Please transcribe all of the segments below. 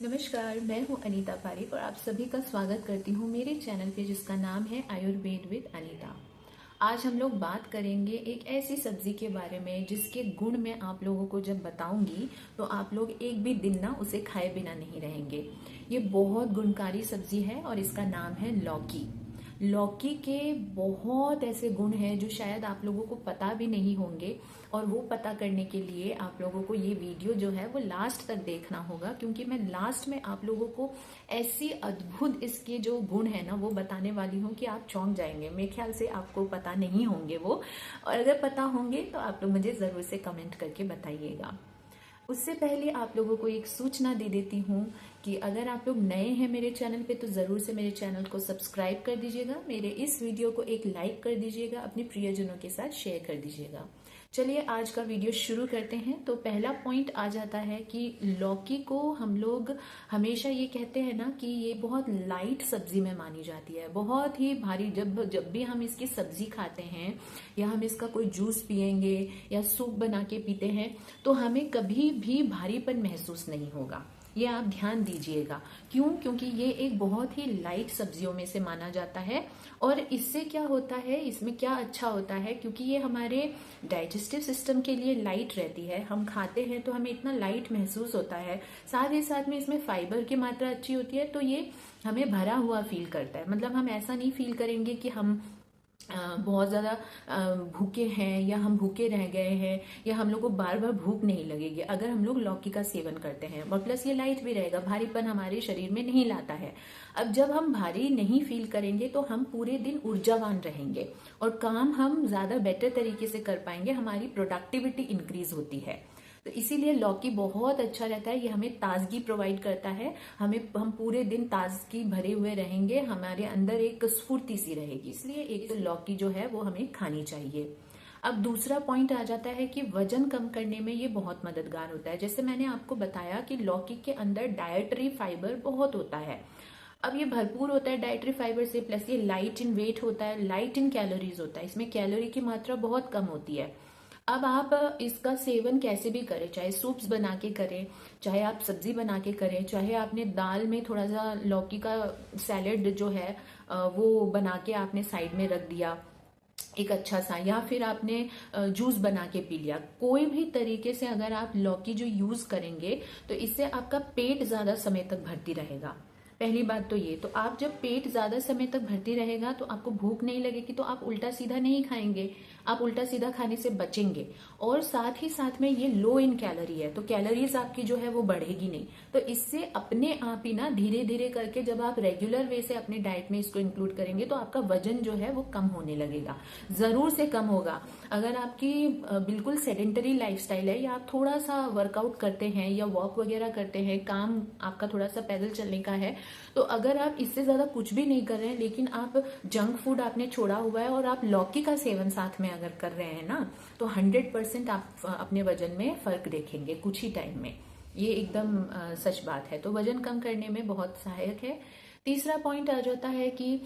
नमस्कार, मैं हूं अनीता पारिक और आप सभी का स्वागत करती हूं मेरे चैनल पे जिसका नाम है आयुर्वेद विद अनीता। आज हम लोग बात करेंगे एक ऐसी सब्जी के बारे में जिसके गुण मैं आप लोगों को जब बताऊंगी तो आप लोग एक भी दिन ना उसे खाए बिना नहीं रहेंगे। ये बहुत गुणकारी सब्जी है और इसका नाम है लौकी। लौकी के बहुत ऐसे गुण हैं जो शायद आप लोगों को पता भी नहीं होंगे, और वो पता करने के लिए आप लोगों को ये वीडियो जो है वो लास्ट तक देखना होगा, क्योंकि मैं लास्ट में आप लोगों को ऐसी अद्भुत इसके जो गुण है ना वो बताने वाली हूँ कि आप चौंक जाएंगे। मेरे ख्याल से आपको पता नहीं होंगे वो, और अगर पता होंगे तो आप लोग मुझे जरूर से कमेंट करके बताइएगा। उससे पहले आप लोगों को एक सूचना दे देती हूँ कि अगर आप लोग नए हैं मेरे चैनल पे तो ज़रूर से मेरे चैनल को सब्सक्राइब कर दीजिएगा, मेरे इस वीडियो को एक लाइक कर दीजिएगा, अपने प्रियजनों के साथ शेयर कर दीजिएगा। चलिए आज का वीडियो शुरू करते हैं। तो पहला पॉइंट आ जाता है कि लौकी को हम लोग हमेशा ये कहते हैं ना कि ये बहुत लाइट सब्जी में मानी जाती है, बहुत ही भारी। जब भी हम इसकी सब्जी खाते हैं या हम इसका कोई जूस पियेंगे या सूप बना के पीते हैं तो हमें कभी भी भारीपन महसूस नहीं होगा। ये आप ध्यान दीजिएगा। क्यों? क्योंकि ये एक बहुत ही लाइट सब्जियों में से माना जाता है। और इससे क्या होता है, इसमें क्या अच्छा होता है, क्योंकि ये हमारे डाइजेस्टिव सिस्टम के लिए लाइट रहती है। हम खाते हैं तो हमें इतना लाइट महसूस होता है, साथ ही साथ में इसमें फाइबर की मात्रा अच्छी होती है, तो ये हमें भरा हुआ फील करता है। मतलब हम ऐसा नहीं फील करेंगे कि हम बहुत ज़्यादा भूखे हैं या हम भूखे रह गए हैं, या हम लोग को बार बार भूख नहीं लगेगी अगर हम लोग लौकी का सेवन करते हैं। और प्लस ये लाइट भी रहेगा, भारीपन हमारे शरीर में नहीं लाता है। अब जब हम भारी नहीं फील करेंगे तो हम पूरे दिन ऊर्जावान रहेंगे और काम हम ज़्यादा बेटर तरीके से कर पाएंगे, हमारी प्रोडक्टिविटी इंक्रीज होती है। तो इसीलिए लौकी बहुत अच्छा रहता है। ये हमें ताजगी प्रोवाइड करता है, हम पूरे दिन ताजगी भरे हुए रहेंगे, हमारे अंदर एक स्फूर्ति सी रहेगी। इसलिए एक तो लौकी जो है वो हमें खानी चाहिए। अब दूसरा पॉइंट आ जाता है कि वजन कम करने में ये बहुत मददगार होता है। जैसे मैंने आपको बताया कि लौकी के अंदर डायटरी फाइबर बहुत होता है। अब ये भरपूर होता है डाइटरी फाइबर से, प्लस ये लाइट इन वेट होता है, लाइट इन कैलोरीज होता है, इसमें कैलोरी की मात्रा बहुत कम होती है। अब आप इसका सेवन कैसे भी करें, चाहे सूप्स बना के करें, चाहे आप सब्जी बना के करें, चाहे आपने दाल में थोड़ा सा लौकी का सैलेड जो है वो बना के आपने साइड में रख दिया एक अच्छा सा, या फिर आपने जूस बना के पी लिया। कोई भी तरीके से अगर आप लौकी जो यूज करेंगे तो इससे आपका पेट ज्यादा समय तक भरती रहेगा। पहली बात तो ये, तो आप जब पेट ज्यादा समय तक भरती रहेगा तो आपको भूख नहीं लगेगी, तो आप उल्टा सीधा नहीं खाएंगे, आप उल्टा सीधा खाने से बचेंगे। और साथ ही साथ में ये लो इन कैलोरी है, तो कैलोरीज आपकी जो है वो बढ़ेगी नहीं। तो इससे अपने आप ही ना धीरे धीरे करके जब आप रेगुलर वे से अपने डाइट में इसको इंक्लूड करेंगे तो आपका वजन जो है वो कम होने लगेगा, जरूर से कम होगा। अगर आपकी बिल्कुल सेडेंटरी लाइफस्टाइल है, या आप थोड़ा सा वर्कआउट करते हैं या वॉक वगैरह करते हैं, काम आपका थोड़ा सा पैदल चलने का है, तो अगर आप इससे ज्यादा कुछ भी नहीं कर रहे हैं लेकिन आप जंक फूड आपने छोड़ा हुआ है और आप लौकी का सेवन साथ में अगर कर रहे हैं ना, तो 100% आप अपने वजन में फर्क देखेंगे कुछ ही टाइम में। ये एकदम सच बात है। तो वजन कम करने में बहुत सहायक है। तीसरा पॉइंट आ जाता है कि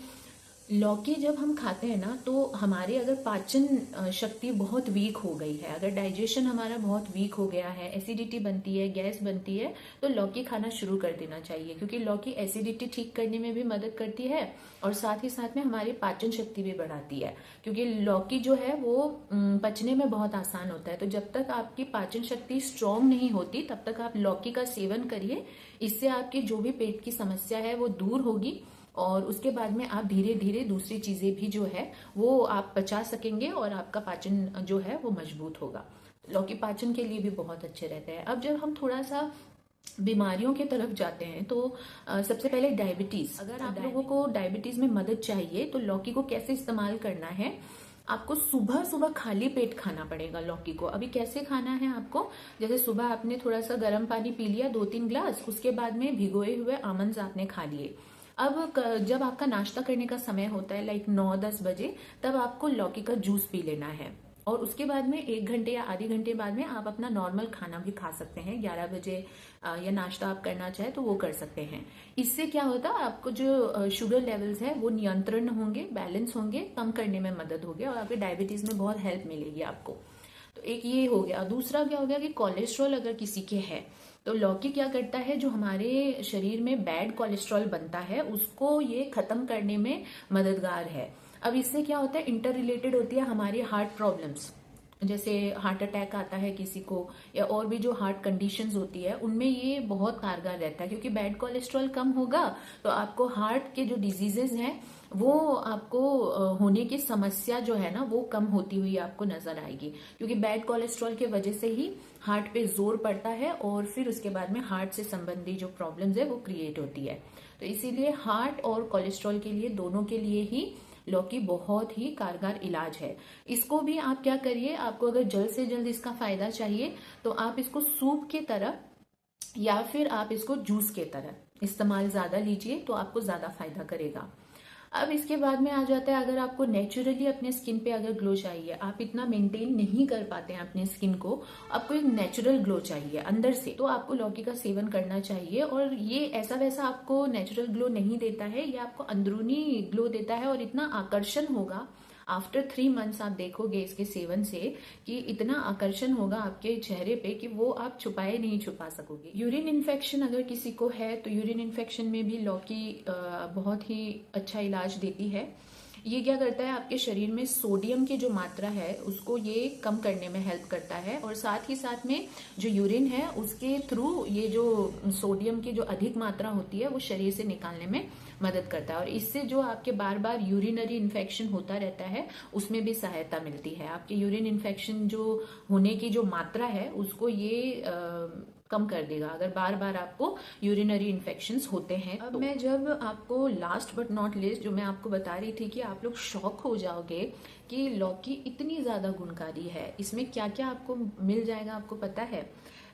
लौकी जब हम खाते हैं ना तो हमारे अगर पाचन शक्ति बहुत वीक हो गई है, अगर डाइजेशन हमारा बहुत वीक हो गया है, एसिडिटी बनती है, गैस बनती है, तो लौकी खाना शुरू कर देना चाहिए, क्योंकि लौकी एसिडिटी ठीक करने में भी मदद करती है और साथ ही साथ में हमारी पाचन शक्ति भी बढ़ाती है। क्योंकि लौकी जो है वो पचने में बहुत आसान होता है। तो जब तक आपकी पाचन शक्ति स्ट्रांग नहीं होती तब तक आप लौकी का सेवन करिए, इससे आपकी जो भी पेट की समस्या है वो दूर होगी, और उसके बाद में आप धीरे धीरे दूसरी चीजें भी जो है वो आप पचा सकेंगे और आपका पाचन जो है वो मजबूत होगा। लौकी पाचन के लिए भी बहुत अच्छे रहते हैं। अब जब हम थोड़ा सा बीमारियों की तरफ जाते हैं तो सबसे पहले डायबिटीज। अगर आप लोगों को डायबिटीज में मदद चाहिए तो लौकी को कैसे इस्तेमाल करना है, आपको सुबह सुबह खाली पेट खाना पड़ेगा लौकी को। अभी कैसे खाना है आपको, जैसे सुबह आपने थोड़ा सा गर्म पानी पी लिया 2-3 ग्लास, उसके बाद में भिगोए हुए आमंड्स आपने खा लिए। अब जब आपका नाश्ता करने का समय होता है लाइक 9-10 बजे, तब आपको लौकी का जूस पी लेना है। और उसके बाद में 1 घंटे या आधे घंटे बाद में आप अपना नॉर्मल खाना भी खा सकते हैं। 11 बजे या नाश्ता आप करना चाहे तो वो कर सकते हैं। इससे क्या होता है, आपको जो शुगर लेवल्स है वो नियंत्रण होंगे, बैलेंस होंगे, कम करने में मदद होगी और आपके डायबिटीज में बहुत हेल्प मिलेगी आपको। तो एक ये हो गया। दूसरा क्या हो गया कि कोलेस्ट्रॉल अगर किसी के है तो लौकी क्या करता है, जो हमारे शरीर में बैड कोलेस्ट्रॉल बनता है उसको ये खत्म करने में मददगार है। अब इससे क्या होता है, इंटर रिलेटेड होती है हमारी हार्ट प्रॉब्लम्स, जैसे हार्ट अटैक आता है किसी को या और भी जो हार्ट कंडीशंस होती है उनमें ये बहुत कारगर रहता है, क्योंकि बैड कोलेस्ट्रॉल कम होगा तो आपको हार्ट के जो डिजीजेज हैं वो आपको होने की समस्या जो है ना वो कम होती हुई आपको नजर आएगी, क्योंकि बैड कोलेस्ट्रॉल के वजह से ही हार्ट पे जोर पड़ता है और फिर उसके बाद में हार्ट से संबंधी जो प्रॉब्लम्स है वो क्रिएट होती है। तो इसीलिए हार्ट और कोलेस्ट्रॉल के लिए, दोनों के लिए ही लौकी बहुत ही कारगर इलाज है। इसको भी आप क्या करिए, आपको अगर जल्द से जल्द इसका फायदा चाहिए तो आप इसको सूप की तरह या फिर आप इसको जूस के तरह इस्तेमाल ज्यादा लीजिए तो आपको ज्यादा फायदा करेगा। अब इसके बाद में आ जाता है, अगर आपको नेचुरली अपने स्किन पे अगर ग्लो चाहिए, आप इतना मेंटेन नहीं कर पाते हैं अपने स्किन को, आपको एक नेचुरल ग्लो चाहिए अंदर से, तो आपको लौकी का सेवन करना चाहिए। और ये ऐसा वैसा आपको नेचुरल ग्लो नहीं देता है, ये आपको अंदरूनी ग्लो देता है और इतना आकर्षण होगा। आफ्टर 3 मंथ्स आप देखोगे इसके सेवन से कि इतना आकर्षण होगा आपके चेहरे पे कि वो आप छुपाए नहीं छुपा सकोगे। यूरिन इन्फेक्शन अगर किसी को है तो यूरिन इन्फेक्शन में भी लौकी बहुत ही अच्छा इलाज देती है। ये क्या करता है, आपके शरीर में सोडियम की जो मात्रा है उसको ये कम करने में हेल्प करता है, और साथ ही साथ में जो यूरिन है उसके थ्रू ये जो सोडियम की जो अधिक मात्रा होती है वो शरीर से निकालने में मदद करता है, और इससे जो आपके बार बार यूरिनरी इन्फेक्शन होता रहता है उसमें भी सहायता मिलती है। आपके यूरिन इन्फेक्शन जो होने की जो मात्रा है उसको ये कम कर देगा अगर बार बार आपको यूरिनरी इन्फेक्शंस होते हैं। अब मैं जब आपको लास्ट बट नॉट लीस्ट जो मैं आपको बता रही थी कि आप लोग शॉक हो जाओगे कि लौकी इतनी ज्यादा गुणकारी है, इसमें क्या क्या आपको मिल जाएगा आपको पता है।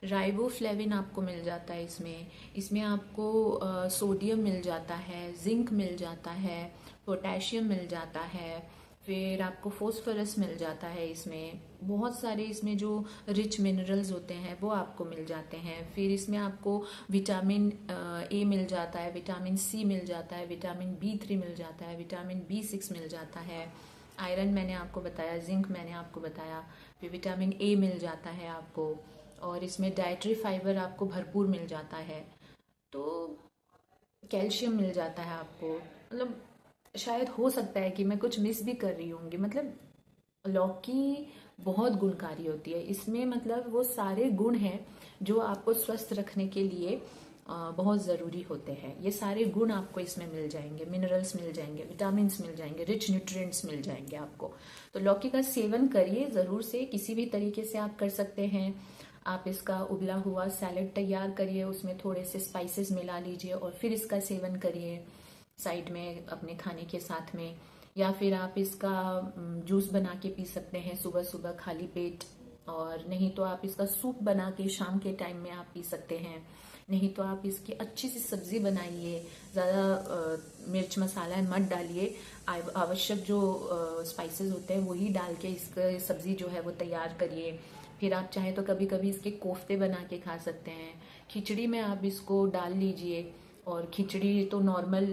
राइबोफ्लेविन आपको मिल जाता है इसमें आपको सोडियम मिल जाता है, जिंक मिल जाता है, पोटेशियम मिल जाता है, फिर आपको फोस्फोरस मिल जाता है, इसमें बहुत सारे इसमें जो रिच मिनरल्स होते हैं वो आपको मिल जाते हैं। फिर इसमें आपको विटामिन ए मिल जाता है, विटामिन सी मिल जाता है, विटामिन B3 मिल जाता है, विटामिन B6 मिल जाता है, आयरन मैंने आपको बताया, जिंक मैंने आपको बताया, फिर विटामिन ए मिल जाता है आपको, और इसमें डाइटरी फाइबर आपको भरपूर मिल जाता है, तो कैल्शियम मिल जाता है आपको। मतलब शायद हो सकता है कि मैं कुछ मिस भी कर रही होंगी, मतलब लौकी बहुत गुणकारी होती है, इसमें मतलब वो सारे गुण हैं जो आपको स्वस्थ रखने के लिए बहुत ज़रूरी होते हैं। ये सारे गुण आपको इसमें मिल जाएंगे, मिनरल्स मिल जाएंगे, विटामिन मिल जाएंगे, रिच न्यूट्रिएंट्स मिल जाएंगे आपको। तो लौकी का सेवन करिए ज़रूर से, किसी भी तरीके से आप कर सकते हैं। आप इसका उबला हुआ सैलेड तैयार करिए, उसमें थोड़े से स्पाइसेस मिला लीजिए और फिर इसका सेवन करिए साइड में अपने खाने के साथ में, या फिर आप इसका जूस बना के पी सकते हैं सुबह सुबह खाली पेट, और नहीं तो आप इसका सूप बना के शाम के टाइम में आप पी सकते हैं, नहीं तो आप इसकी अच्छी सी सब्जी बनाइए, ज़्यादा मिर्च मसाला मत डालिए, आवश्यक जो स्पाइसेस होते हैं वही डाल के इसका सब्जी जो है वो तैयार करिए। फिर आप चाहे तो कभी कभी इसके कोफ्ते बना के खा सकते हैं, खिचड़ी में आप इसको डाल लीजिए, और खिचड़ी तो नॉर्मल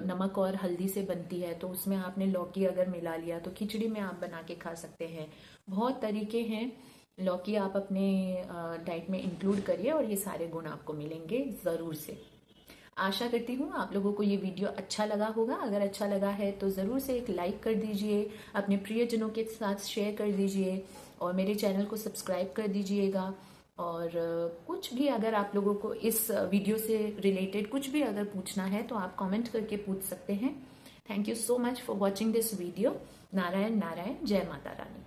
नमक और हल्दी से बनती है, तो उसमें आपने लौकी अगर मिला लिया तो खिचड़ी में आप बना के खा सकते हैं। बहुत तरीके हैं, लौकी आप अपने डाइट में इंक्लूड करिए और ये सारे गुण आपको मिलेंगे ज़रूर से। आशा करती हूँ आप लोगों को ये वीडियो अच्छा लगा होगा। अगर अच्छा लगा है तो ज़रूर से एक लाइक कर दीजिए, अपने प्रियजनों के साथ शेयर कर दीजिए और मेरे चैनल को सब्सक्राइब कर दीजिएगा। और कुछ भी अगर आप लोगों को इस वीडियो से रिलेटेड कुछ भी अगर पूछना है तो आप कमेंट करके पूछ सकते हैं। Thank you so much for watching this video. Narayan Narayan, जय माता रानी।